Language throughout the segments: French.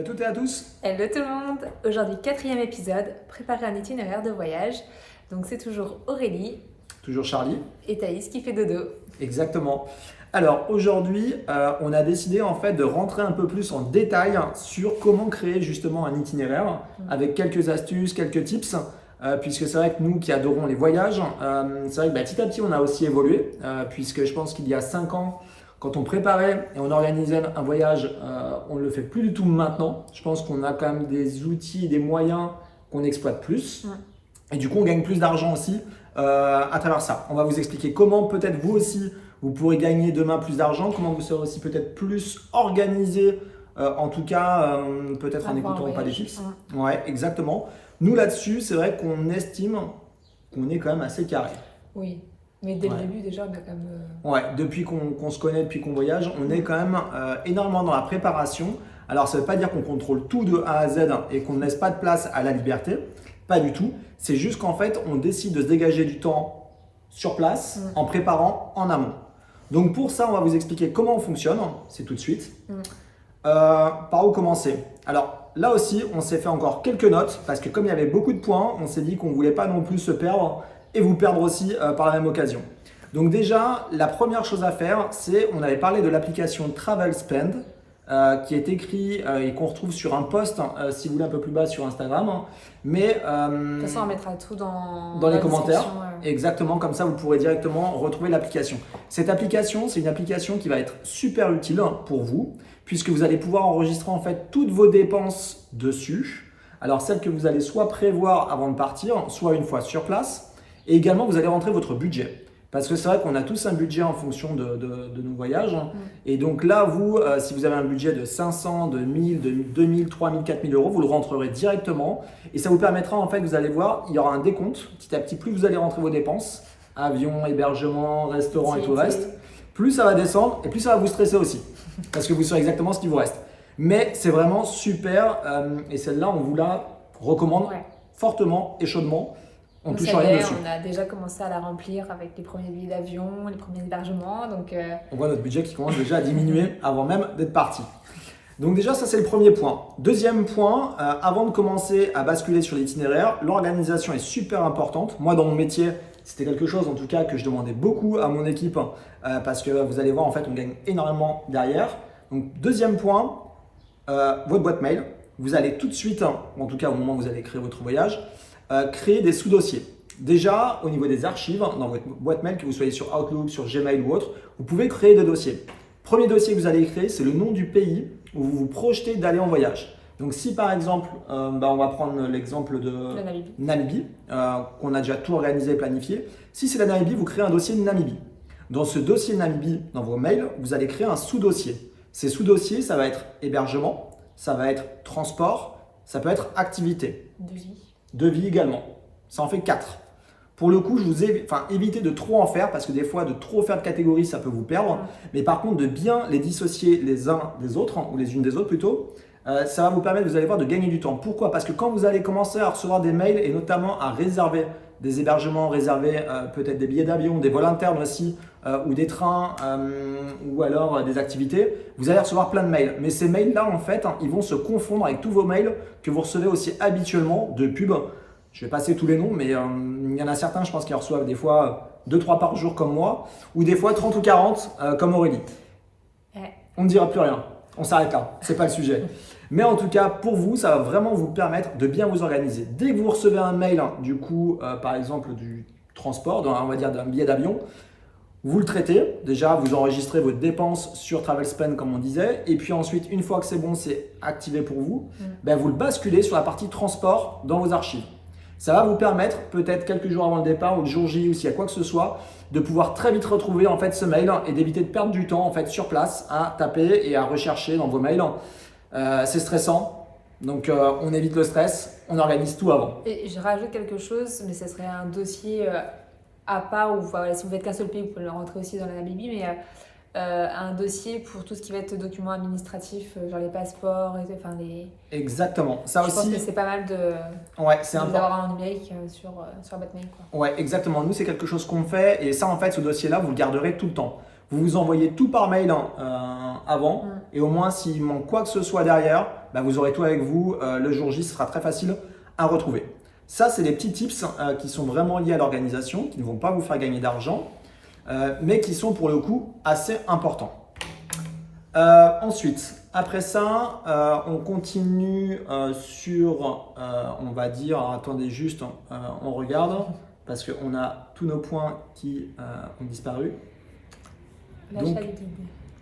Hello à toutes et à tous. Hello tout le monde. Aujourd'hui, 4e épisode, préparer un itinéraire de voyage. Donc c'est toujours Aurélie Toujours Charlie. et Thaïs qui fait dodo. Exactement. Alors aujourd'hui, on a décidé en fait de rentrer un peu plus en détail sur comment créer justement un itinéraire avec quelques astuces, quelques tips. Puisque c'est vrai que nous qui adorons les voyages, c'est vrai que petit à petit on a aussi évolué, puisque je pense qu'il y a 5 ans, quand on préparait et on organisait un voyage, on ne le fait plus du tout maintenant. Je pense qu'on a quand même des outils, des moyens qu'on exploite plus. Et du coup, on gagne plus d'argent aussi à travers ça. On va vous expliquer comment peut-être vous aussi, vous pourrez gagner demain plus d'argent, comment vous serez aussi peut-être plus organisé, en tout cas, peut-être en écoutant pas des tips. Ouais, exactement. Nous là-dessus, c'est vrai qu'on estime qu'on est quand même assez carré. Oui, mais dès le début déjà, on a quand même... Ouais, depuis qu'on se connaît, depuis qu'on voyage, on est quand même énormément dans la préparation. Alors ça ne veut pas dire qu'on contrôle tout de A à Z et qu'on ne laisse pas de place à la liberté. Pas du tout. C'est juste qu'en fait, on décide de se dégager du temps sur place en préparant en amont. Donc pour ça, on va vous expliquer comment on fonctionne. C'est tout de suite. Par où commencer? Alors là aussi, on s'est fait encore quelques notes parce que comme il y avait beaucoup de points, on s'est dit qu'on ne voulait pas non plus se perdre et vous perdre aussi par la même occasion. Donc déjà, la première chose à faire, c'est, on avait parlé de l'application Travel Spend qui est écrit et qu'on retrouve sur un post, si vous voulez, un peu plus bas sur Instagram. Mais, de toute façon, on mettra tout dans les commentaires. Exactement, comme ça, vous pourrez directement retrouver l'application. Cette application, c'est une application qui va être super utile pour vous, puisque vous allez pouvoir enregistrer en fait toutes vos dépenses dessus. Alors, celles que vous allez soit prévoir avant de partir, soit une fois sur place. Et également, vous allez rentrer votre budget. Parce que c'est vrai qu'on a tous un budget en fonction de nos voyages. Et donc là, vous, si vous avez un budget de 500, de 1000, de 2000, 3000, 4000 euros, vous le rentrerez directement. Et ça vous permettra, en fait, vous allez voir, il y aura un décompte. Petit à petit, plus vous allez rentrer vos dépenses, avion, hébergement, restaurant et tout le reste, plus ça va descendre et plus ça va vous stresser aussi. Parce que vous saurez exactement ce qui vous reste. Mais c'est vraiment super. Et celle-là, on vous la recommande fortement et chaudement. On touche rien dessus. On a déjà commencé à la remplir avec les premiers billets d'avion, les premiers hébergements. Donc on voit notre budget qui commence déjà à diminuer avant même d'être parti. Donc déjà, ça c'est le premier point. Deuxième point, avant de commencer à basculer sur l'itinéraire, l'organisation est super importante. Moi, dans mon métier, c'était quelque chose en tout cas que je demandais beaucoup à mon équipe parce que vous allez voir, en fait, on gagne énormément derrière. Donc deuxième point, votre boîte mail. Vous allez tout de suite, en tout cas au moment où vous allez créer votre voyage, créer des sous-dossiers. Déjà, au niveau des archives, dans votre boîte mail, que vous soyez sur Outlook, sur Gmail ou autre, vous pouvez créer des dossiers. Premier dossier que vous allez créer, c'est le nom du pays où vous vous projetez d'aller en voyage. Donc si par exemple, on va prendre l'exemple de Namibie, qu'on a déjà tout organisé et planifié. Si c'est la Namibie, vous créez un dossier de Namibie. Dans ce dossier Namibie, dans vos mails, vous allez créer un sous-dossier. Ces sous-dossiers, ça va être hébergement, ça va être transport, ça peut être activité. Devis également. Ça en fait 4. Pour le coup, je vous ai évité de trop en faire parce que des fois, de trop faire de catégories, ça peut vous perdre. Mais par contre, de bien les dissocier les uns des autres, ou les unes des autres plutôt, ça va vous permettre, vous allez voir, de gagner du temps. Pourquoi? Parce que quand vous allez commencer à recevoir des mails et notamment à réserver des hébergements, réserver peut-être des billets d'avion, des vols internes aussi, ou des trains, ou alors des activités, vous allez recevoir plein de mails. Mais ces mails-là, en fait, ils vont se confondre avec tous vos mails que vous recevez aussi habituellement de pubs. Je vais passer tous les noms, mais il y en a certains, je pense, qui reçoivent des fois 2-3 par jour comme moi, ou des fois 30 ou 40 comme Aurélie. On ne dira plus rien, on s'arrête là, c'est pas le sujet. Mais en tout cas, pour vous, ça va vraiment vous permettre de bien vous organiser. Dès que vous recevez un mail, du coup, par exemple, du transport, on va dire d'un billet d'avion, vous le traitez. Déjà, vous enregistrez vos dépenses sur Travel Spend, comme on disait. Et puis ensuite, une fois que c'est bon, c'est activé pour vous, vous le basculez sur la partie transport dans vos archives. Ça va vous permettre, peut-être quelques jours avant le départ ou le jour J ou s'il y a quoi que ce soit, de pouvoir très vite retrouver en fait ce mail et d'éviter de perdre du temps en fait sur place à taper et à rechercher dans vos mails. C'est stressant, donc on évite le stress, on organise tout avant. Et je rajoute quelque chose, mais ce serait un dossier à part où si vous faites qu'un seul pays, vous pouvez le rentrer aussi dans la Namibie, mais un dossier pour tout ce qui va être documents administratifs, genre les passeports, Exactement. Ça je aussi. pense que c'est pas mal d'avoir un numérique sur votre mail. Ouais, exactement. Nous, c'est quelque chose qu'on fait et ça, en fait, ce dossier-là, vous le garderez tout le temps. Vous vous envoyez tout par mail avant et au moins s'il manque quoi que ce soit derrière, bah, vous aurez tout avec vous. Le jour J, ce sera très facile à retrouver. Ça, c'est des petits tips qui sont vraiment liés à l'organisation, qui ne vont pas vous faire gagner d'argent, mais qui sont pour le coup assez importants. Ensuite, après ça, on continue sur, on va dire, alors, attendez juste, on regarde, parce qu'on a tous nos points qui ont disparu. L'achat du guide.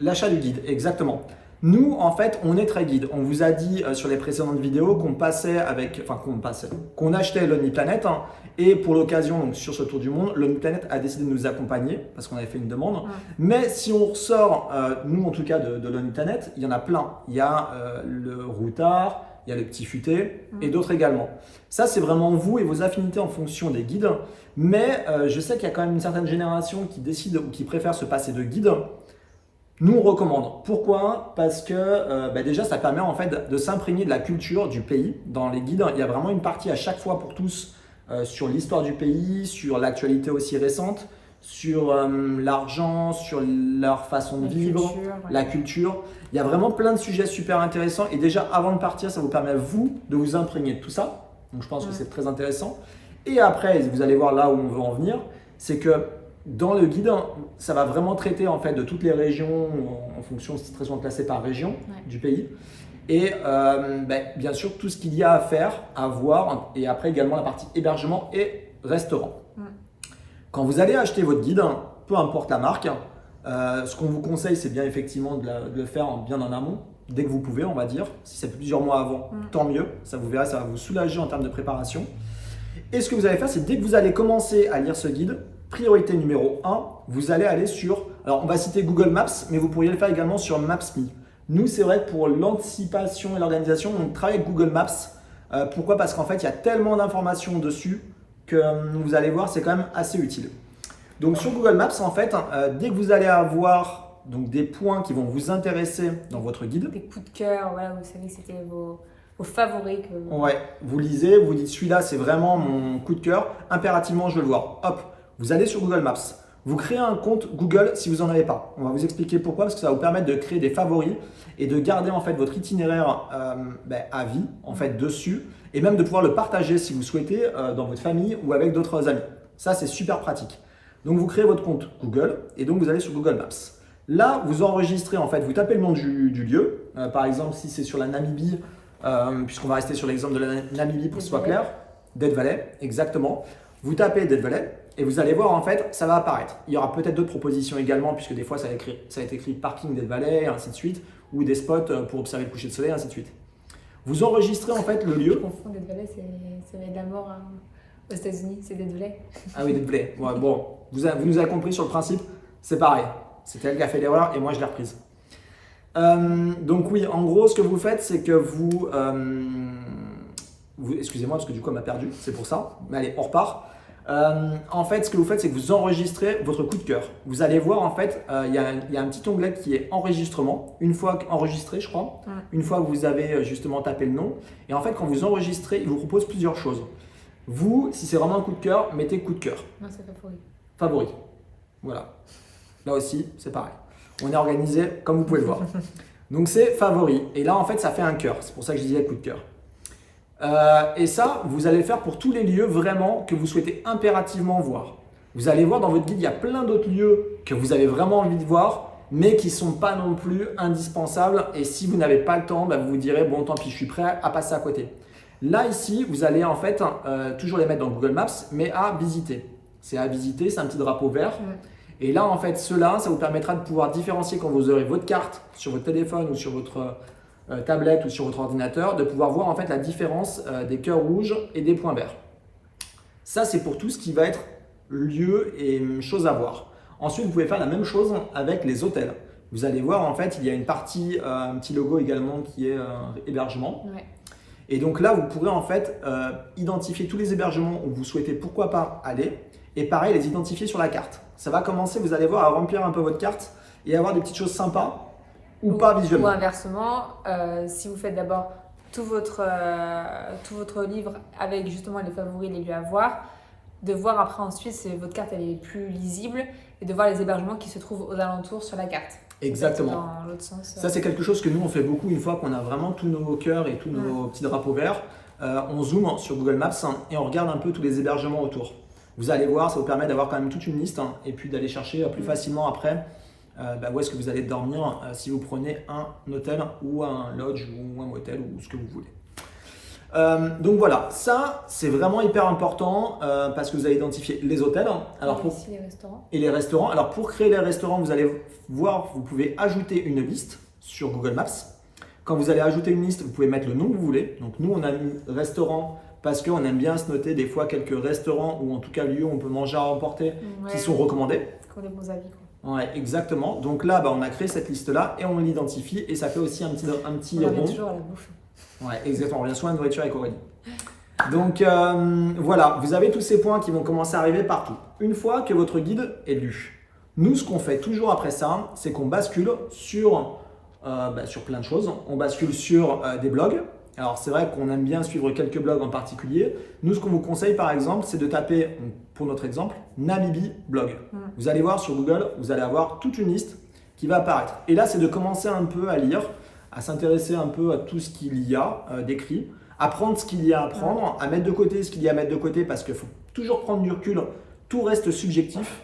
L'achat du guide, exactement. Nous, en fait, on est très guide. On vous a dit sur les précédentes vidéos qu'on achetait l'OmniPlanet et pour l'occasion, donc sur ce tour du monde, l'OmniPlanet a décidé de nous accompagner parce qu'on avait fait une demande. Mais si on ressort, nous en tout cas de l'OmniPlanet, il y en a plein. Il y a le Routard, il y a le Petit Futé et d'autres également. Ça, c'est vraiment vous et vos affinités en fonction des guides. Mais je sais qu'il y a quand même une certaine génération qui décide ou qui préfère se passer de guide. Nous, on recommande. Pourquoi? Parce que déjà, ça permet en fait de s'imprégner de la culture du pays. Dans les guides, il y a vraiment une partie à chaque fois pour tous sur l'histoire du pays, sur l'actualité aussi récente, sur l'argent, sur leur façon de vivre, la culture. Il y a vraiment plein de sujets super intéressants. Et déjà, avant de partir, ça vous permet, vous, de vous imprégner de tout ça. Donc, je pense que c'est très intéressant. Et après, vous allez voir là où on veut en venir, c'est que dans le guide, ça va vraiment traiter en fait de toutes les régions en fonction, c'est très souvent classé par région du pays. Et bien sûr, tout ce qu'il y a à faire, à voir, et après également la partie hébergement et restaurant. Quand vous allez acheter votre guide, peu importe la marque, ce qu'on vous conseille, c'est bien effectivement de le faire bien en amont, dès que vous pouvez, on va dire. Si c'est plusieurs mois avant, tant mieux. Ça vous verrez, ça va vous soulager en termes de préparation. Et ce que vous allez faire, c'est dès que vous allez commencer à lire ce guide, priorité numéro 1, vous allez aller sur, alors on va citer Google Maps, mais vous pourriez le faire également sur Maps.me. Nous, c'est vrai que pour l'anticipation et l'organisation, on travaille avec Google Maps. Pourquoi? Parce qu'en fait, il y a tellement d'informations dessus que vous allez voir, c'est quand même assez utile. Donc sur Google Maps, en fait, dès que vous allez avoir donc, des points qui vont vous intéresser dans votre guide. Des coups de cœur, voilà, vous savez que c'était vos favoris. Ouais, vous lisez, vous dites celui-là, c'est vraiment mon coup de cœur. Impérativement, je veux le voir. Hop, vous allez sur Google Maps. Vous créez un compte Google si vous n'en avez pas. On va vous expliquer pourquoi, parce que ça va vous permettre de créer des favoris et de garder en fait votre itinéraire à vie en fait dessus et même de pouvoir le partager si vous souhaitez dans votre famille ou avec d'autres amis. Ça, c'est super pratique. Donc, vous créez votre compte Google et donc vous allez sur Google Maps. Là, vous enregistrez en fait, vous tapez le nom du lieu. Par exemple, si c'est sur la Namibie, puisqu'on va rester sur l'exemple de la Namibie pour que ce soit clair, Death Valley, exactement. Vous tapez Death Valley et vous allez voir en fait, ça va apparaître. Il y aura peut-être d'autres propositions également, puisque des fois ça va être écrit parking Death Valley, et ainsi de suite, ou des spots pour observer le coucher de soleil, ainsi de suite. Vous enregistrez en fait le lieu. Je confonds, Death Valley, ça va être la mort aux États-Unis, c'est Death Valley. Ah oui, Death Valley. Ouais, bon, vous nous avez compris sur le principe, c'est pareil. C'était elle qui a fait l'erreur et moi je l'ai reprise. Donc oui, en gros, ce que vous faites, c'est que vous excusez-moi parce que du coup, elle m'a perdu, c'est pour ça. Mais allez, on repart. En fait, ce que vous faites, c'est que vous enregistrez votre coup de cœur. Vous allez voir, en fait, il y a un petit onglet qui est enregistrement. Une fois enregistré, je crois, une fois que vous avez justement tapé le nom. Et en fait, quand vous enregistrez, il vous propose plusieurs choses. Vous, si c'est vraiment un coup de cœur, mettez coup de cœur. Non, c'est favori. Favori. Voilà. Là aussi, c'est pareil. On est organisé comme vous pouvez le voir. Donc, c'est favori. Et là, en fait, ça fait un cœur. C'est pour ça que je disais coup de cœur. Et ça, vous allez le faire pour tous les lieux vraiment que vous souhaitez impérativement voir. Vous allez voir dans votre guide, il y a plein d'autres lieux que vous avez vraiment envie de voir, mais qui ne sont pas non plus indispensables. Et si vous n'avez pas le temps, vous vous direz, bon, tant pis, je suis prêt à passer à côté. Là, ici, vous allez en fait toujours les mettre dans Google Maps, mais à visiter. C'est à visiter, c'est un petit drapeau vert. Et là, en fait, cela, ça vous permettra de pouvoir différencier quand vous aurez votre carte sur votre téléphone ou sur votre tablette ou sur votre ordinateur, de pouvoir voir en fait la différence des cœurs rouges et des points verts. Ça, c'est pour tout ce qui va être lieu et choses à voir. Ensuite, vous pouvez faire la même chose avec les hôtels. Vous allez voir, en fait, il y a une partie, un petit logo également qui est hébergement. Ouais. Et donc là, vous pourrez en fait identifier tous les hébergements où vous souhaitez pourquoi pas aller. Et pareil, les identifier sur la carte. Ça va commencer, vous allez voir, à remplir un peu votre carte et avoir des petites choses sympas ou pas visuellement. Ou inversement, si vous faites d'abord tout votre livre avec justement les favoris, les lieux à voir, de voir après ensuite si votre carte elle est plus lisible et de voir les hébergements qui se trouvent aux alentours sur la carte. Exactement. Dans l'autre sens. Ça, c'est quelque chose que nous, on fait beaucoup une fois qu'on a vraiment tous nos cœurs et tous nos petits drapeaux verts. On zoome sur Google Maps et on regarde un peu tous les hébergements autour. Vous allez voir, ça vous permet d'avoir quand même toute une liste et puis d'aller chercher plus facilement après où est-ce que vous allez dormir si vous prenez un hôtel ou un lodge ou un motel ou ce que vous voulez. Donc voilà, ça c'est vraiment hyper important parce que vous allez identifier les hôtels. Alors Et ici, les restaurants. Et les restaurants. Alors pour créer les restaurants, vous allez voir, vous pouvez ajouter une liste sur Google Maps. Quand vous allez ajouter une liste, vous pouvez mettre le nom que vous voulez. Donc nous, on a mis restaurant parce qu'on aime bien se noter des fois quelques restaurants ou en tout cas lieux où on peut manger à emporter qui sont recommandés. Qu'on ait bons avis, quoi. Ouais, exactement. Donc là, on a créé cette liste-là et on l'identifie et ça fait aussi un petit On rond. revient toujours à la bouffe. Ouais, exactement. On revient souvent à la nourriture avec Aurélie. Donc voilà, vous avez tous ces points qui vont commencer à arriver partout. Une fois que votre guide est lu, nous, ce qu'on fait toujours après ça, c'est qu'on bascule sur plein de choses. On bascule sur des blogs. Alors, c'est vrai qu'on aime bien suivre quelques blogs en particulier. Nous, ce qu'on vous conseille, par exemple, c'est de taper, pour notre exemple, Namibie blog. Vous allez voir sur Google, vous allez avoir toute une liste qui va apparaître. Et là, c'est de commencer un peu à lire, à s'intéresser un peu à tout ce qu'il y a d'écrit, à prendre ce qu'il y a à prendre, à mettre de côté ce qu'il y a à mettre de côté, parce qu'il faut toujours prendre du recul. Tout reste subjectif,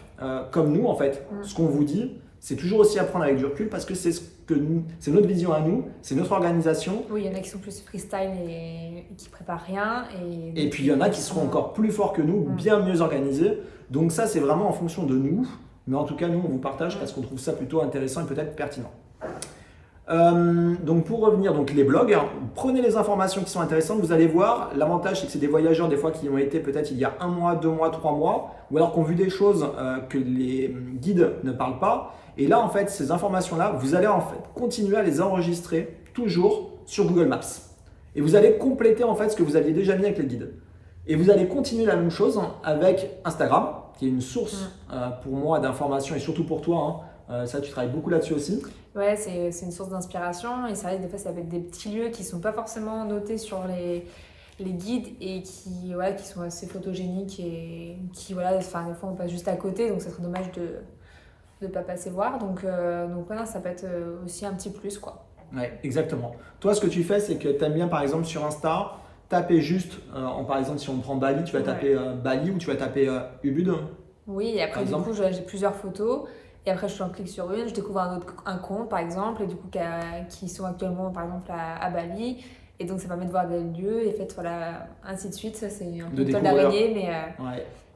comme nous, en fait. Ce qu'on vous dit, c'est toujours aussi à prendre avec du recul parce que c'est c'est notre vision à nous, c'est notre organisation. Oui, il y en a qui sont plus freestyle et qui préparent rien. Et puis il y en a qui seront encore plus forts que nous, bien mieux organisés. Donc ça, c'est vraiment en fonction de nous. Mais en tout cas, nous, on vous partage parce qu'on trouve ça plutôt intéressant et peut-être pertinent. Donc pour revenir, les blogs, prenez les informations qui sont intéressantes. Vous allez voir, l'avantage c'est que c'est des voyageurs des fois qui ont été peut-être il y a 1 mois, 2 mois, 3 mois, ou alors qui ont vu des choses que les guides ne parlent pas. Et là en fait, ces informations-là, vous allez en fait continuer à les enregistrer toujours sur Google Maps. Et vous allez compléter en fait ce que vous aviez déjà mis avec les guides. Et vous allez continuer la même chose avec Instagram, qui est une source pour moi d'informations et surtout pour toi. Ça, tu travailles beaucoup là-dessus aussi. Ouais, c'est une source d'inspiration et c'est vrai que des fois ça va être des petits lieux qui sont pas forcément notés sur les guides et qui sont assez photogéniques et qui des fois on passe juste à côté, donc ça serait dommage de ne pas passer voir. Donc ça peut être aussi un petit plus, quoi. Ouais, exactement. Toi, ce que tu fais, c'est que tu aimes bien par exemple sur Insta taper juste, par exemple si on prend Bali, tu vas taper Bali ou tu vas taper Ubud. Oui, et après du coup j'ai plusieurs photos. Et après, je clique sur une, je découvre un compte, par exemple, et du coup, qui sont actuellement, par exemple, à Bali. Et donc, ça permet de voir des lieux, et ainsi de suite. Ça, c'est un peu une toile d'araignée,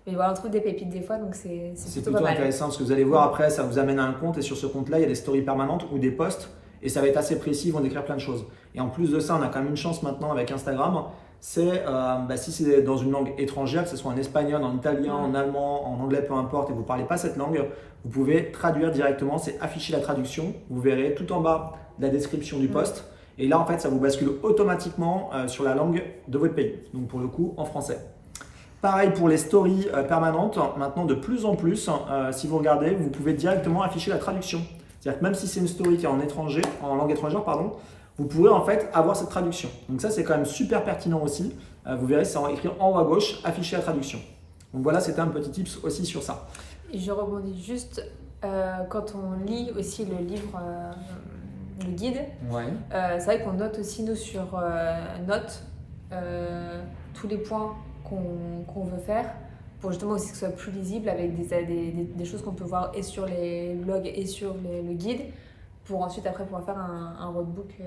mais voilà, on trouve des pépites des fois, donc c'est plutôt pas mal. Intéressant, parce que vous allez voir après, ça vous amène à un compte, et sur ce compte-là, il y a des stories permanentes ou des posts, et ça va être assez précis, ils vont décrire plein de choses. Et en plus de ça, on a quand même une chance maintenant avec Instagram, c'est si c'est dans une langue étrangère, que ce soit en espagnol, en italien, en allemand, en anglais, peu importe, et vous ne parlez pas cette langue, vous pouvez traduire directement, c'est afficher la traduction. Vous verrez tout en bas de la description du post. Et là, en fait, ça vous bascule automatiquement sur la langue de votre pays. Donc pour le coup, en français. Pareil pour les stories permanentes. Maintenant, de plus en plus, si vous regardez, vous pouvez directement afficher la traduction. C'est-à-dire que même si c'est une story qui est en langue étrangère, vous pourrez en fait avoir cette traduction. Donc ça, c'est quand même super pertinent aussi. Vous verrez, c'est écrit en haut à gauche, afficher la traduction. Donc voilà, c'était un petit tips aussi sur ça. Et je rebondis juste, quand on lit aussi le livre, le guide, c'est vrai qu'on note aussi, nous, sur notes, tous les points qu'on veut faire, pour justement aussi que ce soit plus lisible avec des choses qu'on peut voir et sur les blogs et sur le guide, pour ensuite après pouvoir faire un roadbook.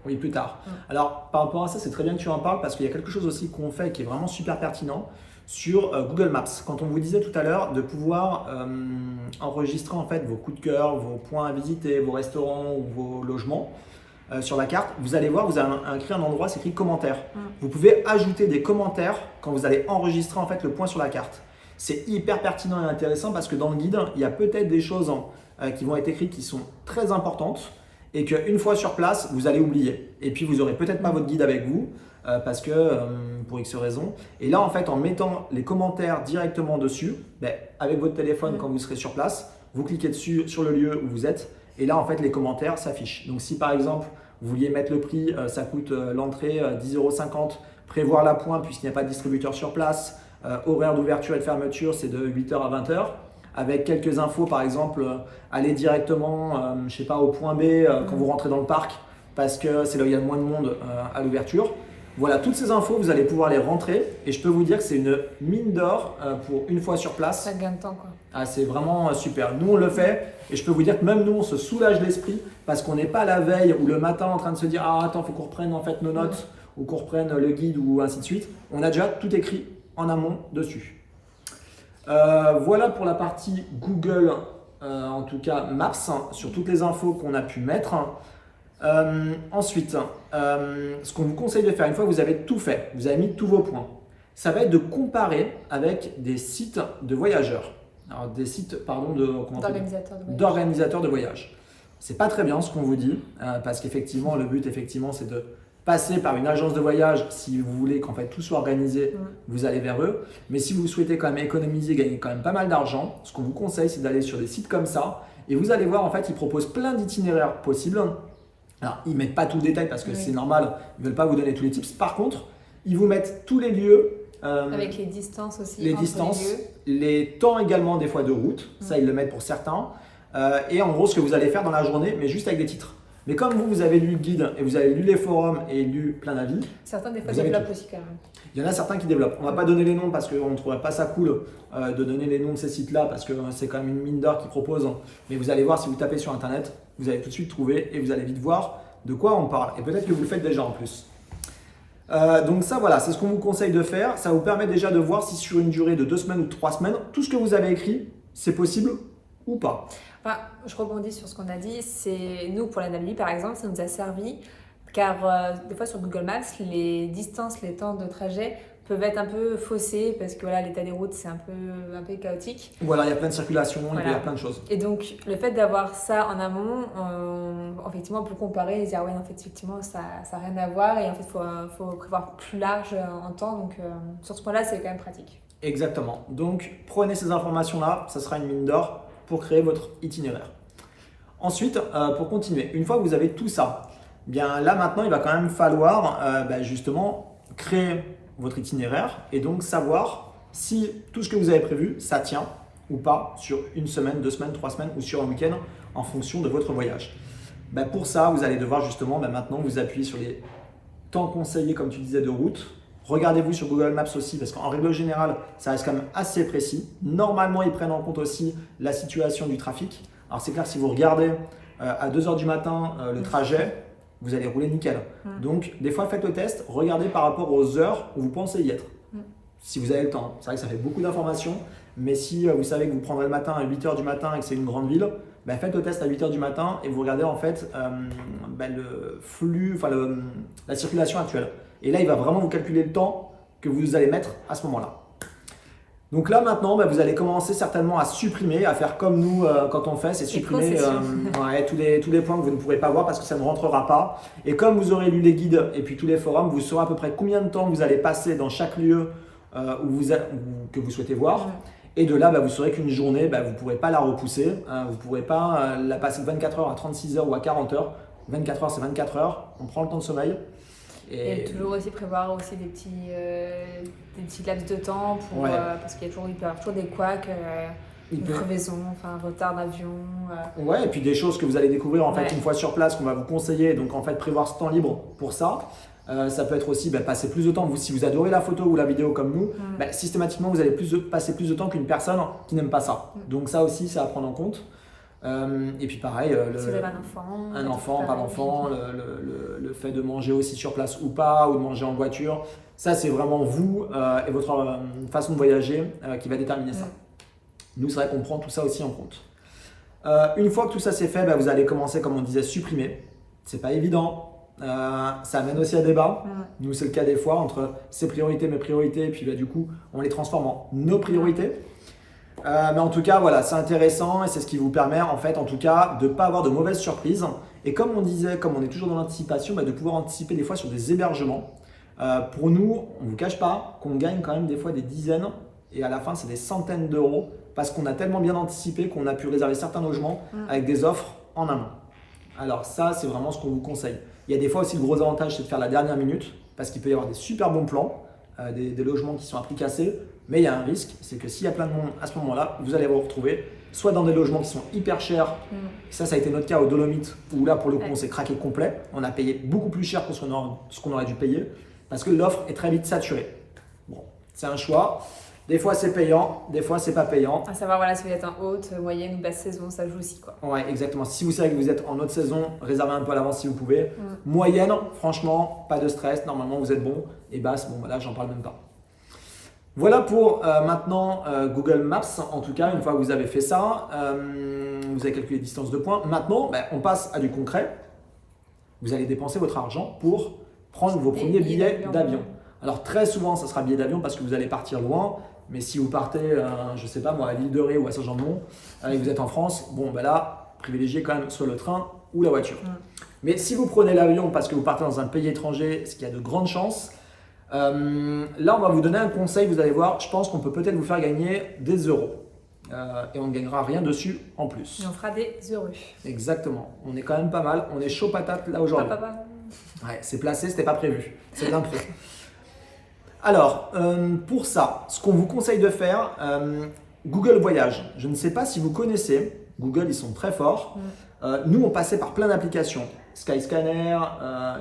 Oui, plus tard. Alors, par rapport à ça, c'est très bien que tu en parles parce qu'il y a quelque chose aussi qu'on fait qui est vraiment super pertinent sur Google Maps. Quand on vous disait tout à l'heure de pouvoir enregistrer en fait vos coups de cœur, vos points à visiter, vos restaurants ou vos logements sur la carte, vous allez voir, vous avez écrit un endroit, c'est écrit commentaires. Vous pouvez ajouter des commentaires quand vous allez enregistrer en fait le point sur la carte. C'est hyper pertinent et intéressant parce que dans le guide, il y a peut-être des choses qui vont être écrites qui sont très importantes et qu'une fois sur place, vous allez oublier. Et puis, vous n'aurez peut-être pas votre guide avec vous parce que, pour X raisons. Et là, en fait, en mettant les commentaires directement dessus, avec votre téléphone, quand vous serez sur place, vous cliquez dessus sur le lieu où vous êtes et là, en fait, les commentaires s'affichent. Donc, si par exemple, vous vouliez mettre le prix, ça coûte l'entrée 10,50 €, prévoir la pointe puisqu'il n'y a pas de distributeur sur place, horaire d'ouverture et de fermeture, c'est de 8h à 20h. Avec quelques infos, par exemple, aller directement, je sais pas, au point B quand vous rentrez dans le parc, parce que c'est là où il y a le moins de monde à l'ouverture. Voilà, toutes ces infos, vous allez pouvoir les rentrer et je peux vous dire que c'est une mine d'or pour une fois sur place. Ça gagne de temps, quoi. Ah, c'est vraiment super. Nous, on le fait et je peux vous dire que même nous, on se soulage l'esprit parce qu'on n'est pas la veille ou le matin en train de se dire ah attends, faut qu'on reprenne en fait nos notes ou qu'on reprenne le guide ou ainsi de suite. On a déjà tout écrit en amont dessus. Voilà pour la partie Google, en tout cas Maps, sur toutes les infos qu'on a pu mettre. Ensuite, ce qu'on vous conseille de faire, une fois que vous avez tout fait, vous avez mis tous vos points, ça va être de comparer avec des sites de voyageurs. Alors, des sites, pardon, d'organisateurs de voyage. C'est pas très bien ce qu'on vous dit, parce qu'effectivement, le but, effectivement, c'est de passer par une agence de voyage si vous voulez qu'en fait tout soit organisé, vous allez vers eux. Mais si vous souhaitez quand même économiser, gagner quand même pas mal d'argent, ce qu'on vous conseille, c'est d'aller sur des sites comme ça. Et vous allez voir, en fait, ils proposent plein d'itinéraires possibles. Alors, ils ne mettent pas tout le détail parce que c'est normal, ils ne veulent pas vous donner tous les tips. Par contre, ils vous mettent tous les lieux. Avec les distances aussi. Les distances, les temps également des fois de route, ça ils le mettent pour certains. Et en gros, ce que vous allez faire dans la journée, mais juste avec des titres. Mais comme vous avez lu le guide et vous avez lu les forums et lu plein d'avis. Certains des fois développent aussi quand même. Il y en a certains qui développent. On ne va pas donner les noms parce qu'on ne trouverait pas ça cool de donner les noms de ces sites-là parce que c'est quand même une mine d'or qu'ils proposent. Mais vous allez voir, si vous tapez sur Internet, vous allez tout de suite trouver et vous allez vite voir de quoi on parle. Et peut-être que vous le faites déjà en plus. Donc ça, voilà, c'est ce qu'on vous conseille de faire. Ça vous permet déjà de voir si sur une durée de 2 semaines ou 3 semaines, tout ce que vous avez écrit, c'est possible ou pas. Enfin, je rebondis sur ce qu'on a dit. C'est nous, pour la Namibie, par exemple, ça nous a servi car des fois sur Google Maps, les distances, les temps de trajet peuvent être un peu faussés parce que voilà, l'état des routes, c'est un peu chaotique. Voilà, il y a plein de circulation, il y a plein de choses. Et donc, le fait d'avoir ça en amont, effectivement, on peut comparer et dire ouais, en fait, effectivement, ça n'a rien à voir et en fait, il faut prévoir plus large en temps. Donc, sur ce point-là, c'est quand même pratique. Exactement. Donc, prenez ces informations-là, ça sera une mine d'or pour créer votre itinéraire. Ensuite, pour continuer, une fois que vous avez tout ça, bien là maintenant, il va quand même falloir justement créer votre itinéraire et donc savoir si tout ce que vous avez prévu, ça tient ou pas sur 1 semaine, 2 semaines, 3 semaines ou sur un week-end en fonction de votre voyage. Pour ça, vous allez devoir justement maintenant vous appuyer sur les temps conseillés, comme tu disais, de route. Regardez-vous sur Google Maps aussi, parce qu'en règle générale, ça reste quand même assez précis. Normalement, ils prennent en compte aussi la situation du trafic. Alors c'est clair, si vous regardez à 2h du matin le trajet, vous allez rouler nickel. Donc, des fois, faites le test, regardez par rapport aux heures où vous pensez y être. Si vous avez le temps. C'est vrai que ça fait beaucoup d'informations, mais si vous savez que vous prendrez le matin à 8h du matin et que c'est une grande ville, faites le test à 8h du matin et vous regardez en fait le flux, la circulation actuelle. Et là, il va vraiment vous calculer le temps que vous allez mettre à ce moment-là. Donc là, maintenant, vous allez commencer certainement à supprimer, à faire comme nous quand on fait, c'est supprimer tous les points que vous ne pourrez pas voir parce que ça ne rentrera pas. Et comme vous aurez lu les guides et puis tous les forums, vous saurez à peu près combien de temps vous allez passer dans chaque lieu que vous souhaitez voir. Et de là, vous saurez qu'une journée, vous ne pourrez pas la repousser. Vous ne pourrez pas la passer de 24 heures à 36 heures ou à 40 heures. 24 heures, c'est 24 heures. On prend le temps de sommeil. Et toujours aussi prévoir aussi des petits laps de temps pour, parce qu'il peut y avoir toujours des couacs, une crevaison, un retard d'avion. Ouais, et puis des choses que vous allez découvrir en fait une fois sur place qu'on va vous conseiller. Donc en fait prévoir ce temps libre pour ça. Ça peut être aussi passer plus de temps. Si vous adorez la photo ou la vidéo comme nous, systématiquement vous allez passer plus de temps qu'une personne qui n'aime pas ça. Donc ça aussi, c'est à prendre en compte. Et puis pareil, si vous avez un enfant, pas d'enfant, le fait de manger aussi sur place ou pas, ou de manger en voiture, ça c'est vraiment vous et votre façon de voyager qui va déterminer ça. Nous, c'est vrai qu'on prend tout ça aussi en compte. Une fois que tout ça c'est fait, vous allez commencer, comme on disait, supprimer. C'est pas évident, ça amène aussi à débat. Nous, c'est le cas des fois entre ses priorités, mes priorités, et puis du coup, on les transforme en nos priorités. Mais en tout cas, voilà, c'est intéressant et c'est ce qui vous permet en fait, en tout cas, de ne pas avoir de mauvaises surprises. Et comme on disait, comme on est toujours dans l'anticipation, de pouvoir anticiper des fois sur des hébergements. Pour nous, on ne vous cache pas qu'on gagne quand même des fois des dizaines et à la fin, c'est des centaines d'euros parce qu'on a tellement bien anticipé qu'on a pu réserver certains logements avec des offres en amont. Alors ça, c'est vraiment ce qu'on vous conseille. Il y a des fois aussi le gros avantage, c'est de faire la dernière minute parce qu'il peut y avoir des super bons plans, des logements qui sont à prix cassé. Mais il y a un risque, c'est que s'il y a plein de monde à ce moment-là, vous allez vous retrouver soit dans des logements qui sont hyper chers. Ça a été notre cas au Dolomites, où là, pour le coup, on s'est craqué complet. On a payé beaucoup plus cher que ce qu'on aurait dû payer, parce que l'offre est très vite saturée. Bon, c'est un choix. Des fois, c'est payant, des fois, c'est pas payant. À savoir, voilà, si vous êtes en haute, moyenne ou basse saison, ça joue aussi, quoi. Ouais, exactement. Si vous savez que vous êtes en haute saison, réservez un peu à l'avance si vous pouvez. Moyenne, franchement, pas de stress. Normalement, vous êtes bon. Et basse, bon, là, j'en parle même pas. Voilà pour maintenant Google Maps. En tout cas, une fois que vous avez fait ça, vous avez calculé les distances de points. Maintenant, on passe à du concret. Vous allez dépenser votre argent pour prendre vos premiers billets d'avion. Alors, très souvent, ça sera billet d'avion parce que vous allez partir loin. Mais si vous partez, je sais pas moi, à l'île de Ré ou à Saint-Jean-de-Mont et que vous êtes en France, bon, là, privilégiez quand même soit le train ou la voiture. Mais si vous prenez l'avion parce que vous partez dans un pays étranger, ce qui a de grandes chances, là, on va vous donner un conseil, vous allez voir, je pense qu'on peut peut-être vous faire gagner des euros. Et on ne gagnera rien dessus en plus. Et on fera des heureux. Exactement. On est quand même pas mal. On est chaud patate là aujourd'hui. Ouais, c'est placé, c'était pas prévu. C'est de l'impro. Alors, pour ça, ce qu'on vous conseille de faire, Google Voyage. Je ne sais pas si vous connaissez. Google, ils sont très forts. Nous, on passait par plein d'applications. Skyscanner,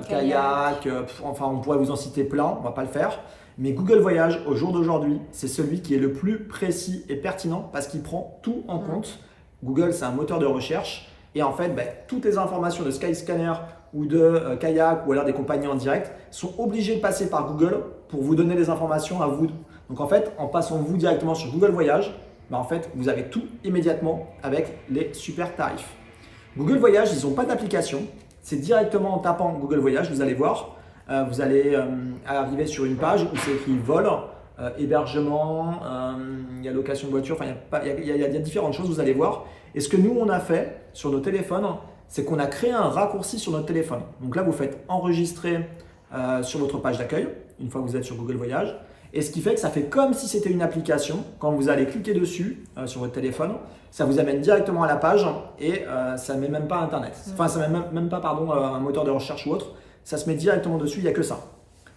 Kayak, enfin, on pourrait vous en citer plein. On ne va pas le faire. Mais Google Voyage, au jour d'aujourd'hui, c'est celui qui est le plus précis et pertinent parce qu'il prend tout en compte. Google, c'est un moteur de recherche. Et en fait, toutes les informations de Skyscanner ou de Kayak ou alors des compagnies en direct sont obligées de passer par Google pour vous donner les informations à vous. Donc en fait, en passant vous directement sur Google Voyage, en fait, vous avez tout immédiatement avec les super tarifs. Google Voyage, ils n'ont pas d'application. C'est directement en tapant Google Voyage, vous allez voir. Vous allez arriver sur une page où c'est écrit vol, hébergement, il y a location de voiture, il y a différentes choses, vous allez voir. Et ce que nous, on a fait sur nos téléphones, c'est qu'on a créé un raccourci sur notre téléphone. Donc là, vous faites enregistrer sur votre page d'accueil, une fois que vous êtes sur Google Voyage. Et ce qui fait que ça fait comme si c'était une application. Quand vous allez cliquer dessus sur votre téléphone, ça vous amène directement à la page et ça ne met même pas Internet. Enfin, ça ne met même pas un moteur de recherche ou autre. Ça se met directement dessus, il n'y a que ça.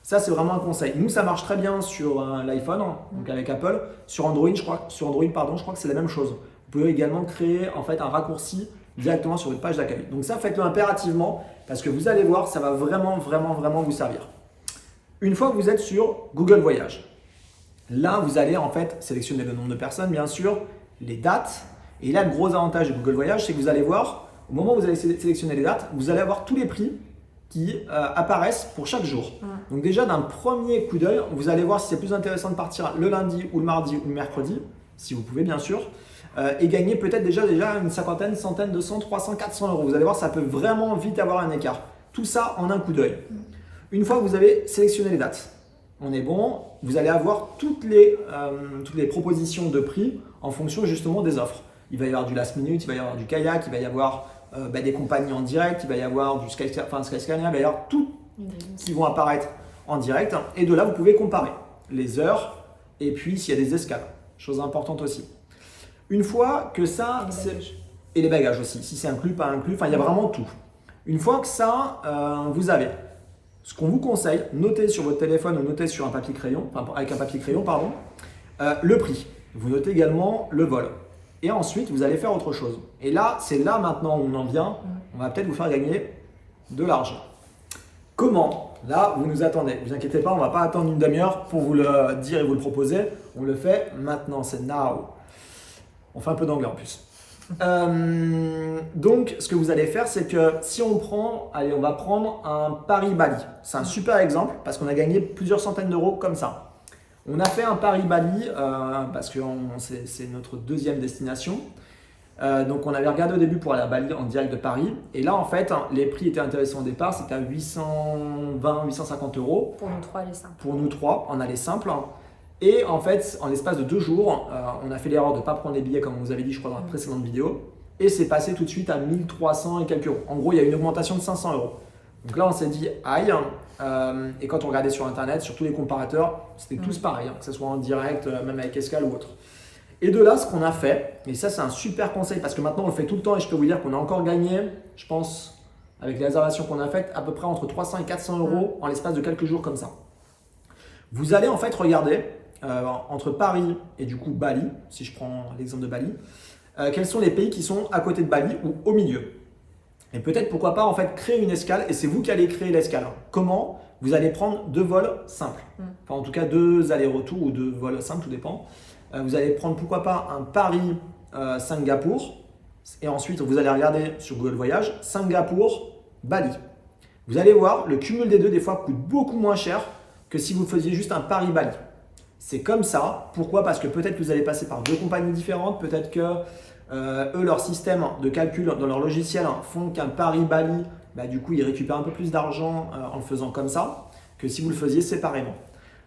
Ça, c'est vraiment un conseil. Nous, ça marche très bien sur l'iPhone, donc avec Apple. Sur Android, je crois que c'est la même chose. Vous pouvez également créer en fait un raccourci directement sur votre page d'accueil. Donc ça, faites-le impérativement parce que vous allez voir, ça va vraiment vous servir. Une fois que vous êtes sur Google Voyage, là, vous allez en fait sélectionner le nombre de personnes, bien sûr, les dates. Et là, le gros avantage de Google Voyage, c'est que vous allez voir, au moment où vous allez sélectionner les dates, vous allez avoir tous les prix qui apparaissent pour chaque jour. Donc déjà, d'un premier coup d'œil, vous allez voir si c'est plus intéressant de partir le lundi ou le mardi ou le mercredi, si vous pouvez bien sûr, et gagner peut-être déjà une cinquantaine, centaine, 200, 300, 400 euros. Vous allez voir, ça peut vraiment vite avoir un écart. Tout ça en un coup d'œil. Une fois que vous avez sélectionné les dates, on est bon, vous allez avoir toutes les propositions de prix en fonction justement des offres. Il va y avoir du last minute, il va y avoir du kayak, il va y avoir des compagnies en direct, il va y avoir du Skyscanner, il va y avoir tout qui vont apparaître en direct. Et de là, vous pouvez comparer les heures et puis s'il y a des escales. Chose importante aussi. Une fois que ça, et les bagages aussi, si c'est inclus, pas inclus, enfin il y a vraiment tout. Une fois que ça, vous avez, ce qu'on vous conseille, notez sur votre téléphone ou notez sur un papier crayon, avec un papier crayon, le prix. Vous notez également le vol. Et ensuite, vous allez faire autre chose. Et là, c'est là maintenant où on en vient. On va peut-être vous faire gagner de l'argent. Comment? Là, vous nous attendez. Ne vous inquiétez pas, on ne va pas attendre une demi-heure pour vous le dire et vous le proposer. On le fait maintenant, c'est now. On fait un peu d'anglais en plus. Donc, ce que vous allez faire, c'est que si on va prendre un Paris-Bali. C'est un super exemple parce qu'on a gagné plusieurs centaines d'euros comme ça. On a fait un Paris-Bali parce que c'est notre deuxième destination. Donc, on avait regardé au début pour aller à Bali en direct de Paris. Et là, en fait, les prix étaient intéressants au départ. C'était à 820, 850 euros. Pour nous trois, les simples. Pour nous trois, en aller simple. Et en fait, en l'espace de 2 jours, on a fait l'erreur de ne pas prendre les billets comme on vous avait dit, je crois, dans la précédente vidéo. Et c'est passé tout de suite à 1300 et quelques euros. En gros, il y a une augmentation de 500 euros. Donc là, on s'est dit, aïe. Et quand on regardait sur Internet, sur tous les comparateurs, c'était tous pareil, que ce soit en direct, même avec escale ou autre. Et de là, ce qu'on a fait, et ça, c'est un super conseil parce que maintenant, on le fait tout le temps et je peux vous dire qu'on a encore gagné, je pense, avec les réservations qu'on a faites, à peu près entre 300 et 400 euros en l'espace de quelques jours comme ça. Vous allez en fait regarder entre Paris et du coup Bali, si je prends l'exemple de Bali, quels sont les pays qui sont à côté de Bali ou au milieu. Et peut-être pourquoi pas en fait créer une escale et c'est vous qui allez créer l'escale. Comment? Vous allez prendre 2 vols simples, enfin en tout cas 2 allers-retours ou 2 vols simples, tout dépend. Vous allez prendre pourquoi pas un Paris-Singapour et ensuite vous allez regarder sur Google Voyage Singapour-Bali. Vous allez voir, le cumul des deux des fois coûte beaucoup moins cher que si vous faisiez juste un Paris-Bali. C'est comme ça. Pourquoi? Parce que peut-être que vous allez passer par 2 compagnies différentes, peut-être que eux, leur système de calcul dans leur logiciel font qu'un Paris-Bali, du coup, ils récupèrent un peu plus d'argent en le faisant comme ça que si vous le faisiez séparément.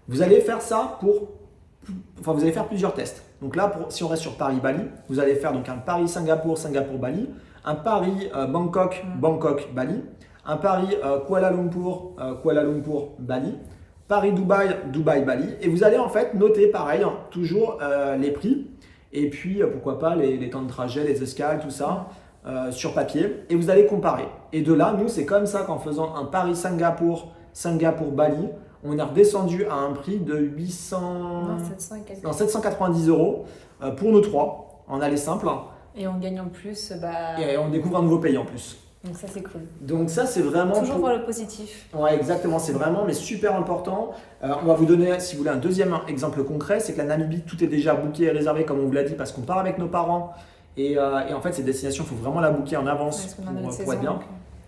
Vous allez faire ça vous allez faire plusieurs tests. Donc là, si on reste sur Paris-Bali, vous allez faire donc un Paris-Singapour, Singapour-Bali, un Paris-Bangkok, Bangkok-Bali, un Paris-Kuala Lumpur, Kuala Lumpur-Bali, Paris-Dubaï, Dubaï-Bali. Et vous allez en fait noter pareil, toujours les prix. Et puis, pourquoi pas, les temps de trajet, les escales, tout ça, sur papier. Et vous allez comparer. Et de là, nous, c'est comme ça qu'en faisant un Paris-Singapour, Singapour-Bali, on est redescendu à un prix de 790 euros pour nous 3, en aller simple. Et on gagne en plus. Et on découvre un nouveau pays en plus. Donc ça, c'est cool. Donc ça, c'est vraiment… Toujours pour le positif. Ouais, exactement. C'est vraiment, mais super important. On va vous donner, si vous voulez, un deuxième exemple concret. C'est que la Namibie, tout est déjà booké et réservé, comme on vous l'a dit, parce qu'on part avec nos parents. Et en fait, cette destination, il faut vraiment la booker en avance pour être bien. Donc…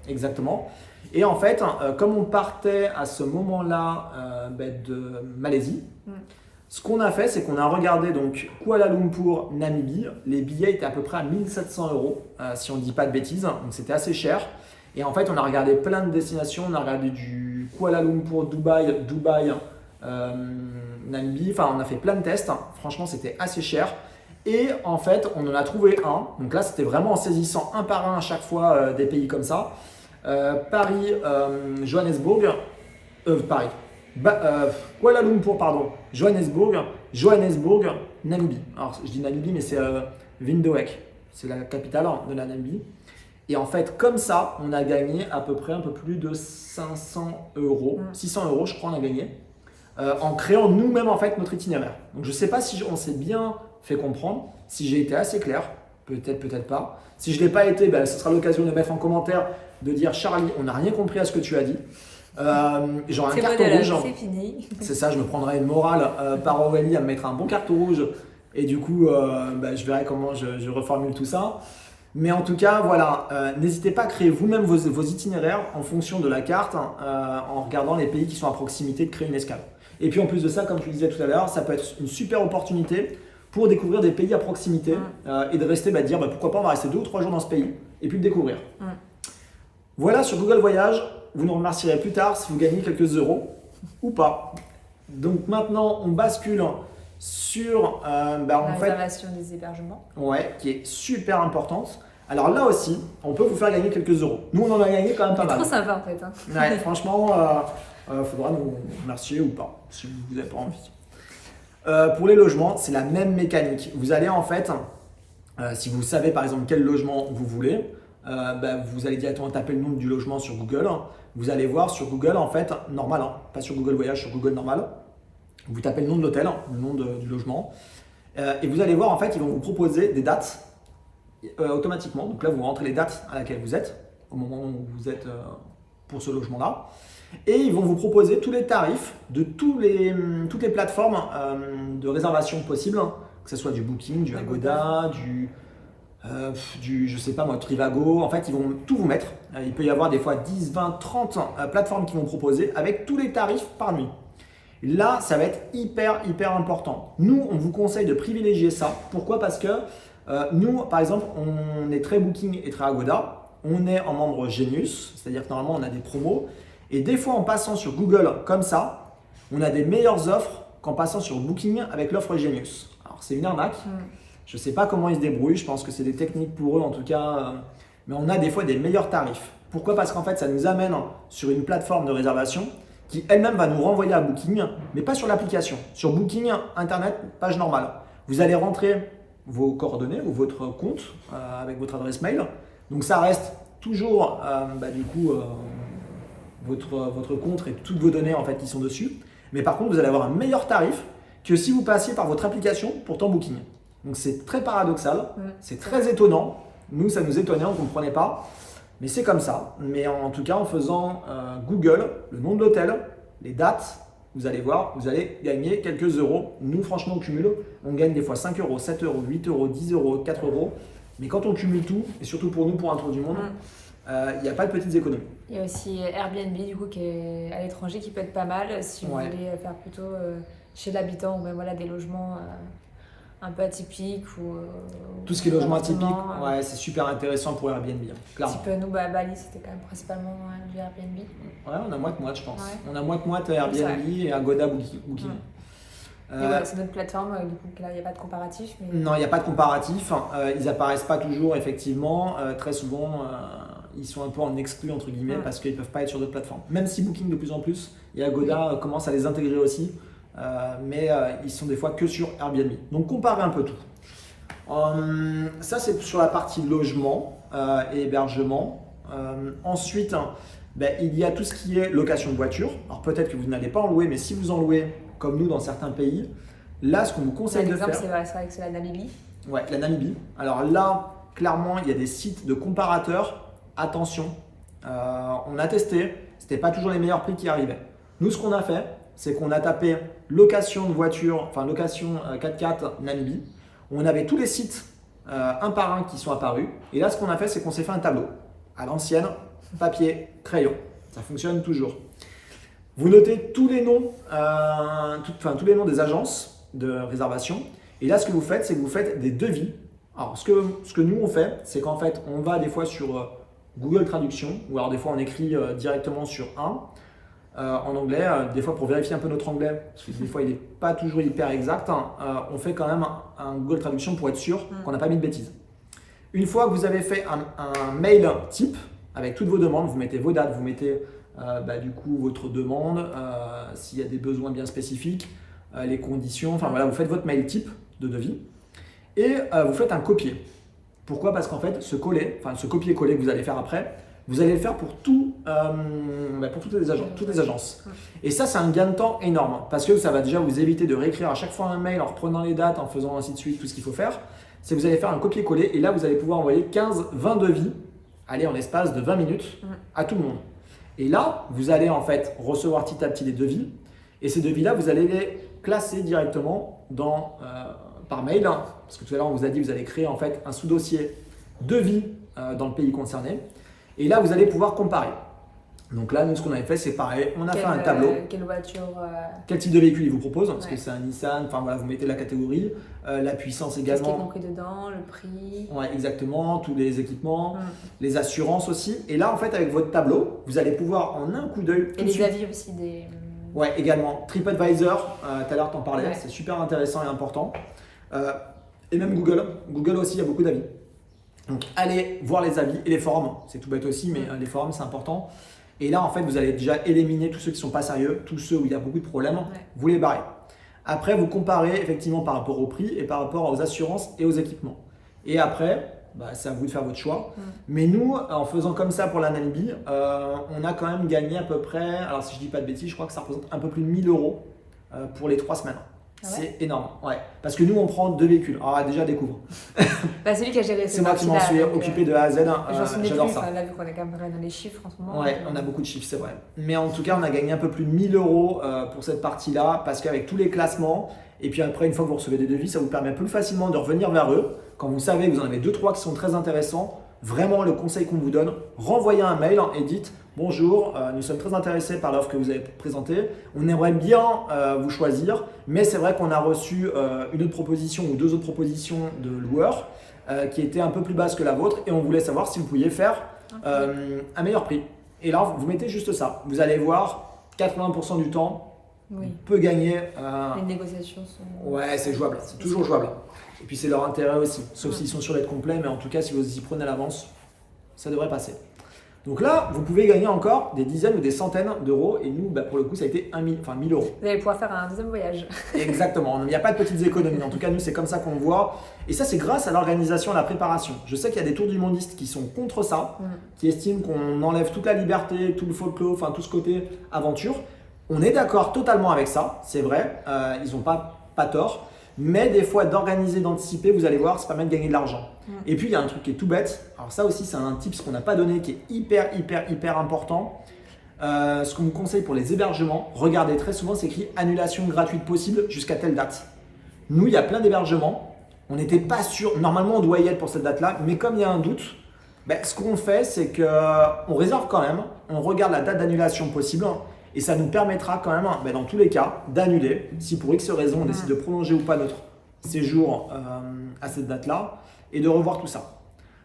Exactement. Et en fait, comme on partait à ce moment-là de Malaisie, ce qu'on a fait, c'est qu'on a regardé donc Kuala Lumpur, Namibie. Les billets étaient à peu près à 1700 euros, si on ne dit pas de bêtises. Donc c'était assez cher. Et en fait, on a regardé plein de destinations. On a regardé du Kuala Lumpur, Dubaï, Namibie. Enfin, on a fait plein de tests. Franchement, c'était assez cher. Et en fait, on en a trouvé un. Donc là, c'était vraiment en saisissant un par un à chaque fois des pays comme ça. Paris, Johannesburg, Kuala Lumpur, pardon, Johannesburg, Namibie. Alors je dis Namibie, mais c'est Windhoek, c'est la capitale de la Namibie. Et en fait, comme ça, on a gagné à peu près un peu plus de 500 euros, 600 euros, je crois, on a gagné, en créant nous-mêmes en fait notre itinéraire. Donc je ne sais pas si on s'est bien fait comprendre, si j'ai été assez clair, peut-être pas. Si je ne l'ai pas été, ce sera l'occasion de mettre en commentaire, de dire Charlie, on n'a rien compris à ce que tu as dit. J'aurai un carton rouge. C'est fini. C'est ça, je me prendrai une morale par Aurélie à me mettre un bon carton rouge. Et du coup, je verrai comment je reformule tout ça. Mais en tout cas, voilà, n'hésitez pas à créer vous-même vos itinéraires en fonction de la carte, en regardant les pays qui sont à proximité de créer une escale. Et puis en plus de ça, comme tu disais tout à l'heure, ça peut être une super opportunité pour découvrir des pays à proximité et de rester, de dire pourquoi pas on va rester 2 ou 3 jours dans ce pays et puis le découvrir. Voilà, sur Google Voyage, vous nous remercierez plus tard si vous gagnez quelques euros ou pas. Donc maintenant, on bascule sur la réservation des hébergements. Ouais, qui est super importante. Alors là aussi, on peut vous faire gagner quelques euros. Nous, on en a gagné quand même pas mal. C'est trop sympa en fait. Ouais, franchement, faudra nous remercier ou pas, si vous n'avez pas envie. Pour les logements, c'est la même mécanique. Vous allez en fait, si vous savez par exemple quel logement vous voulez, vous allez directement taper le nom du logement sur Google. Vous allez voir sur Google en fait, normal, pas sur Google Voyage, sur Google normal. Vous tapez le nom de l'hôtel, le nom du logement. Et vous allez voir en fait, ils vont vous proposer des dates automatiquement. Donc là, vous rentrez les dates à laquelle vous êtes, au moment où vous êtes pour ce logement-là. Et ils vont vous proposer tous les tarifs de toutes les plateformes de réservation possibles, que ce soit du Booking, du Agoda, je sais pas moi, Trivago. En fait, ils vont tout vous mettre. Il peut y avoir des fois 10, 20, 30 plateformes qui vont proposer avec tous les tarifs par nuit. Là, ça va être hyper important. Nous, on vous conseille de privilégier ça. Pourquoi? Parce que nous, par exemple, on est très Booking et très Agoda. On est en membre Genius, c'est-à-dire que normalement, on a des promos. Et des fois, en passant sur Google comme ça, on a des meilleures offres qu'en passant sur Booking avec l'offre Genius. Alors, c'est une arnaque. Je ne sais pas comment ils se débrouillent. Je pense que c'est des techniques pour eux, en tout cas. Mais on a des fois des meilleurs tarifs. Pourquoi? Parce qu'en fait, ça nous amène sur une plateforme de réservation qui elle-même va nous renvoyer à Booking, mais pas sur l'application. Sur Booking, Internet, page normale. Vous allez rentrer vos coordonnées ou votre compte avec votre adresse mail. Donc ça reste toujours votre compte et toutes vos données en fait qui sont dessus. Mais par contre, vous allez avoir un meilleur tarif que si vous passiez par votre application pour ton booking. Donc c'est très paradoxal, c'est très étonnant. Nous, ça nous étonnait, on ne comprenait pas. Mais c'est comme ça. Mais en tout cas, en faisant Google, le nom de l'hôtel, les dates, vous allez voir, vous allez gagner quelques euros. Nous, franchement, on cumule. On gagne des fois 5 euros, 7 euros, 8 euros, 10 euros, 4 euros. Mais quand on cumule tout, et surtout pour nous, pour un tour du monde, il n'y a pas de petites économies. Il y a aussi Airbnb du coup qui est à l'étranger qui peut être pas mal si vous voulez faire plutôt chez l'habitant ou même voilà, des logements un peu atypiques ou tout ce qui est logement atypique, c'est super intéressant pour Airbnb, clairement. Un petit peu nous, Bali c'était quand même principalement du Airbnb. Ouais, on a moite-moite je pense. On a moite-moite Airbnb et Agoda Booking. Et voilà, c'est notre plateforme, du coup là il n'y a pas de comparatif. Mais... Non, il n'y a pas de comparatif. Ils n'apparaissent pas toujours effectivement. Très souvent, ils sont un peu en exclu entre guillemets parce qu'ils ne peuvent pas être sur d'autres plateformes. Même si Booking de plus en plus et Agoda commencent à les intégrer aussi. Mais ils sont des fois que sur Airbnb. Donc comparez un peu tout. Ça c'est sur la partie logement et hébergement. Ensuite, il y a tout ce qui est location de voiture. Alors peut-être que vous n'allez pas en louer, mais si vous en louez, comme nous dans certains pays, là ce qu'on vous conseille de faire… c'est vrai que c'est la Namibie. Ouais, la Namibie. Alors là, clairement, il y a des sites de comparateurs. Attention, on a testé, c'était pas toujours les meilleurs prix qui arrivaient. Nous, ce qu'on a fait, c'est qu'on a tapé location de voiture, enfin location 4x4 Namibie. On avait tous les sites un par un qui sont apparus. Et là, ce qu'on a fait, c'est qu'on s'est fait un tableau à l'ancienne, papier, crayon. Ça fonctionne toujours. Vous notez tous les noms, tous les noms des agences de réservation. Et là, ce que vous faites, c'est que vous faites des devis. Alors, ce que nous, on fait, c'est qu'en fait, on va des fois sur Google Traduction, ou alors des fois, on écrit directement sur en anglais, des fois pour vérifier un peu notre anglais, parce que des fois il n'est pas toujours hyper exact, on fait quand même un Google Traduction pour être sûr qu'on n'a pas mis de bêtises. Une fois que vous avez fait un mail type avec toutes vos demandes, vous mettez vos dates, vous mettez du coup votre demande, s'il y a des besoins bien spécifiques, les conditions, enfin voilà, vous faites votre mail type de devis et vous faites un copier. Pourquoi ? Parce qu'en fait, ce copier-coller que vous allez faire après, vous allez le faire pour toutes les agences. Et ça, c'est un gain de temps énorme parce que ça va déjà vous éviter de réécrire à chaque fois un mail en reprenant les dates, en faisant ainsi de suite tout ce qu'il faut faire. C'est que vous allez faire un copier-coller et là, vous allez pouvoir envoyer 15-20 devis, en l'espace de 20 minutes à tout le monde. Et là, vous allez en fait recevoir petit à petit les devis et ces devis-là, vous allez les classer directement par mail. Parce que tout à l'heure, on vous a dit que vous allez créer en fait un sous-dossier devis dans le pays concerné. Et là, vous allez pouvoir comparer. Donc là, nous, ce qu'on avait fait, c'est pareil. On a fait un tableau. Quelle voiture Quel type de véhicule il vous propose ? Parce que c'est un Nissan. Enfin voilà, vous mettez la catégorie, la puissance également. Qu'est-ce qui est compris dedans, le prix. Ouais, exactement. Tous les équipements, les assurances aussi. Et là, en fait, avec votre tableau, vous allez pouvoir en un coup d'œil. Et les avis aussi des. Ouais, également. TripAdvisor, tout à l'heure, t'en parlais. C'est super intéressant et important. Et même Google. Google aussi, il y a beaucoup d'avis. Donc, allez voir les avis et les forums. C'est tout bête aussi, mais les forums, c'est important. Et là, en fait, vous allez déjà éliminer tous ceux qui ne sont pas sérieux, tous ceux où il y a beaucoup de problèmes. Vous les barrez. Après, vous comparez effectivement par rapport au prix et par rapport aux assurances et aux équipements. Et après, c'est à vous de faire votre choix. Mais nous, en faisant comme ça pour la Namibie, on a quand même gagné à peu près, alors si je ne dis pas de bêtises, je crois que ça représente un peu plus de 1 000 euros pour les 3 semaines. C'est énorme, parce que nous on prend 2 véhicules. Alors déjà découvre. C'est lui qui a géré. C'est moi qui m'en suis occupé de A à Z. J'adore ça. Là vu qu'on est quand même dans les chiffres en ce moment. Ouais, on a beaucoup de chiffres, c'est vrai. Mais en tout cas, on a gagné un peu plus de 1 000 euros pour cette partie-là, parce qu'avec tous les classements, et puis après une fois que vous recevez des devis, ça vous permet plus facilement de revenir vers eux. Quand vous savez que vous en avez 2-3 qui sont très intéressants, vraiment le conseil qu'on vous donne, renvoyez un mail et dites bonjour, nous sommes très intéressés par l'offre que vous avez présentée. On aimerait bien vous choisir, mais c'est vrai qu'on a reçu une autre proposition ou 2 autres propositions de loueurs qui étaient un peu plus basses que la vôtre et on voulait savoir si vous pouviez faire un meilleur prix. Et là, vous mettez juste ça. Vous allez voir, 80% du temps, on peut gagner. Les négociations sont. Ouais, c'est jouable, c'est toujours jouable. Et puis c'est leur intérêt aussi, sauf s'ils sont sûrs d'être complets, mais en tout cas, si vous y prenez à l'avance, ça devrait passer. Donc là, vous pouvez gagner encore des dizaines ou des centaines d'euros. Et nous, pour le coup, ça a été 1 000 euros. Vous allez pouvoir faire un deuxième voyage. Exactement. Il n'y a pas de petites économies. En tout cas, nous, c'est comme ça qu'on le voit. Et ça, c'est grâce à l'organisation, à la préparation. Je sais qu'il y a des tours du mondistes qui sont contre ça, qui estiment qu'on enlève toute la liberté, tout le folklore, enfin tout ce côté aventure. On est d'accord totalement avec ça. C'est vrai. Ils n'ont pas pas tort. Mais des fois, d'organiser, d'anticiper, vous allez voir, ça permet de gagner de l'argent. Et puis, il y a un truc qui est tout bête. Alors ça aussi, c'est un tips qu'on n'a pas donné, qui est hyper important. Ce qu'on vous conseille pour les hébergements, regardez, très souvent, c'est écrit annulation gratuite possible jusqu'à telle date. Nous, il y a plein d'hébergements. On n'était pas sûr. Normalement, on doit y être pour cette date-là. Mais comme il y a un doute, ce qu'on fait, c'est qu'on réserve quand même. On regarde la date d'annulation possible. Et ça nous permettra quand même, dans tous les cas, d'annuler. Si pour X raison, on décide de prolonger ou pas notre séjour à cette date-là. Et de revoir tout ça.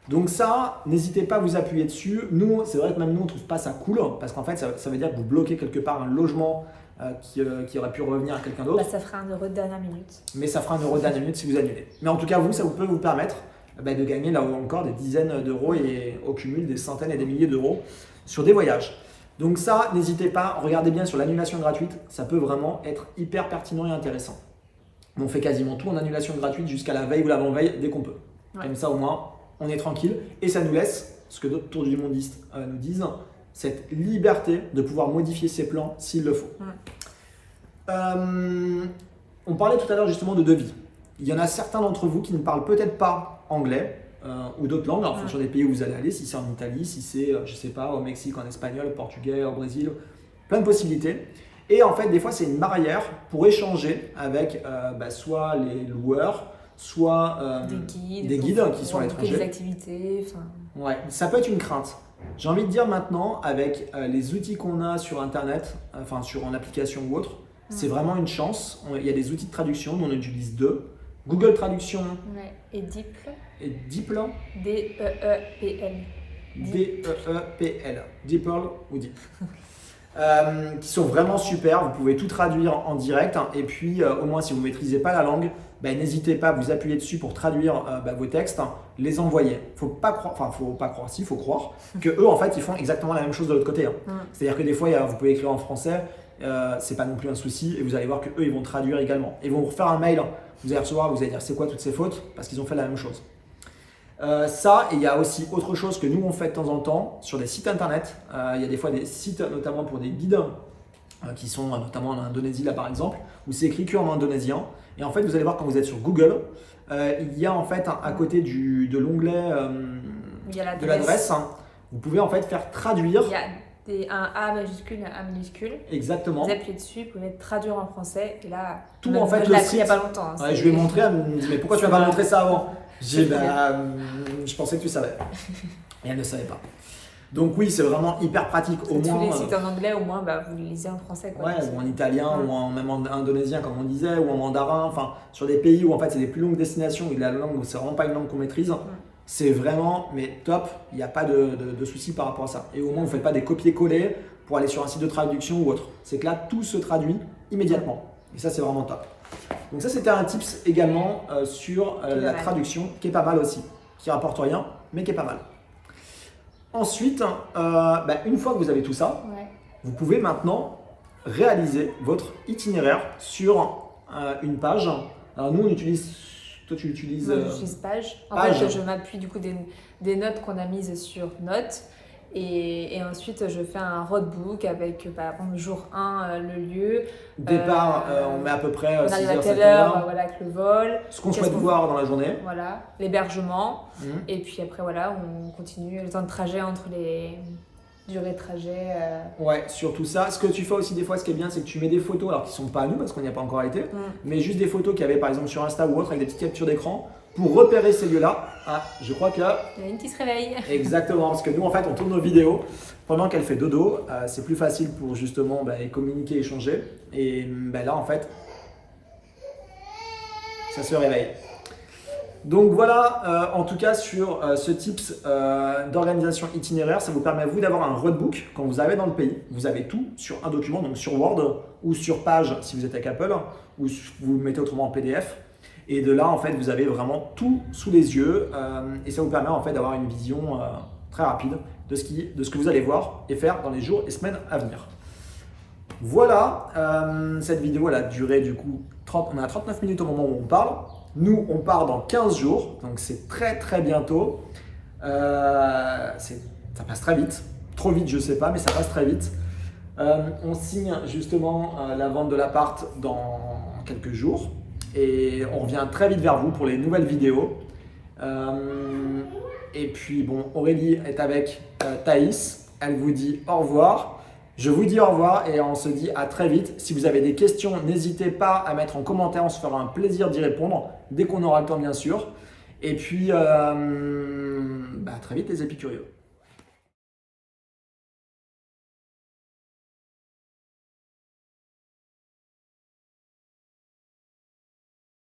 Donc ça, n'hésitez pas à vous appuyer dessus. Nous, c'est vrai que même nous, on ne trouve pas ça cool. Parce qu'en fait, ça veut dire que vous bloquez quelque part un logement qui aurait pu revenir à quelqu'un d'autre. Ça fera 1 euro de dernière minute. Mais ça fera 1 euro de dernière minute si vous annulez. Mais en tout cas, ça peut vous permettre de gagner là encore des dizaines d'euros et au cumul des centaines et des milliers d'euros sur des voyages. Donc ça, n'hésitez pas, regardez bien sur l'annulation gratuite. Ça peut vraiment être hyper pertinent et intéressant. On fait quasiment tout en annulation gratuite jusqu'à la veille ou l'avant-veille dès qu'on peut. Ouais. Comme ça, au moins, on est tranquille et ça nous laisse, ce que d'autres tours du mondistes nous disent, cette liberté de pouvoir modifier ses plans s'il le faut. On parlait tout à l'heure justement de devis. Il y en a certains d'entre vous qui ne parlent peut-être pas anglais ou d'autres langues en fonction des pays où vous allez aller, si c'est en Italie, si c'est, je sais pas, au Mexique, en espagnol, au portugais, au Brésil, plein de possibilités. Et en fait, des fois, c'est une barrière pour échanger avec soit les loueurs, soit des guides qui sont à l'étranger. Des activités. Ouais, ça peut être une crainte. J'ai envie de dire maintenant, avec les outils qu'on a sur Internet, sur une application ou autre, c'est vraiment une chance. Il y a des outils de traduction, nous on utilise 2. Google Traduction et DeepL. Et DeepL. D-E-E-P-L. D-E-E-P-L. DeepL ou Deep. Qui sont vraiment super, vous pouvez tout traduire en direct et puis au moins si vous ne maîtrisez pas la langue, n'hésitez pas à vous appuyer dessus pour traduire vos textes, les envoyer. Faut pas croire que eux en fait ils font exactement la même chose de l'autre côté. C'est-à-dire que des fois vous pouvez écrire en français, c'est pas non plus un souci et vous allez voir que eux ils vont traduire également. Ils vont vous refaire un mail, vous allez recevoir, vous allez dire c'est quoi toutes ces fautes parce qu'ils ont fait la même chose. Ça, et il y a aussi autre chose que nous on fait de temps en temps sur des sites internet. Il y a des fois des sites notamment pour des guides qui sont notamment en Indonésie là par exemple, où c'est écrit que en indonésien. Et en fait vous allez voir quand vous êtes sur Google, il y a en fait à côté de l'onglet de l'adresse, vous pouvez en fait faire traduire. Il y a un A majuscule et un A minuscule. Exactement. Vous appuyez dessus, vous pouvez traduire en français et là, tout en fait le site. Il n'y a pas longtemps. Je lui ai montré, elle me dit mais pourquoi tu m'as pas montré ça avant? J'ai je pensais que tu savais. Et elle ne savait pas. Donc oui, c'est vraiment hyper pratique. Au moins, tous les sites en anglais, au moins, vous les lisez en français. Ouais, ou en italien, ou même en indonésien, comme on disait, ou en mandarin. Sur des pays où en fait c'est des plus longues destinations et la langue, c'est vraiment pas une langue qu'on maîtrise. C'est vraiment, top. Il n'y a pas de souci par rapport à ça. Et au moins, vous ne faites pas des copier-coller pour aller sur un site de traduction ou autre. C'est que là, tout se traduit immédiatement. Et ça, c'est vraiment top. Donc ça, c'était un tips également sur la traduction, qui est pas mal aussi. Qui rapporte rien, mais qui est pas mal. Ensuite, une fois que vous avez tout ça, vous pouvez maintenant réaliser votre itinéraire sur une page. Alors nous, on utilise... Toi, tu utilises... Moi, j'utilise Page. En fait, je m'appuie du coup des notes qu'on a mises sur Notes. Et ensuite, je fais un roadbook avec, par exemple, jour 1, le lieu. Départ, on met à peu près 6h, 7h. On arrive à telle heure, avec le vol. Ce qu'on souhaite voir dans la journée. Voilà, l'hébergement. Et puis après, on continue le temps de trajet entre les durées de trajet. Ouais, sur tout ça. Ce que tu fais aussi des fois, ce qui est bien, c'est que tu mets des photos, alors qui ne sont pas à nous, parce qu'on n'y a pas encore été, mais juste des photos qu'il y avait par exemple sur Insta ou autre, avec des petites captures d'écran, pour repérer ces lieux-là. Ah, je crois que... Il y a une qui se réveille. Exactement, parce que nous, en fait, on tourne nos vidéos pendant qu'elle fait dodo. C'est plus facile pour justement communiquer, échanger. Et là, en fait, ça se réveille. Donc voilà, en tout cas, sur ce tips d'organisation itinéraire, ça vous permet, vous, d'avoir un roadbook quand vous arrivez dans le pays. Vous avez tout sur un document, donc sur Word ou sur Page si vous êtes avec Apple, ou vous le mettez autrement en PDF. Et de là, en fait, vous avez vraiment tout sous les yeux et ça vous permet en fait d'avoir une vision très rapide de ce que vous allez voir et faire dans les jours et semaines à venir. Voilà, cette vidéo elle a duré du coup, on a 39 minutes au moment où on parle. Nous, on part dans 15 jours, donc c'est très très bientôt. Ça passe très vite, trop vite je sais pas, mais ça passe très vite. On signe justement la vente de l'appart dans quelques jours. et on revient très vite vers vous pour les nouvelles vidéos. Et puis bon, Aurélie est avec Thaïs, elle vous dit au revoir. Je vous dis au revoir et on se dit à très vite. Si vous avez des questions, n'hésitez pas à mettre en commentaire, on se fera un plaisir d'y répondre dès qu'on aura le temps bien sûr. Et puis, à très vite les épicurieux.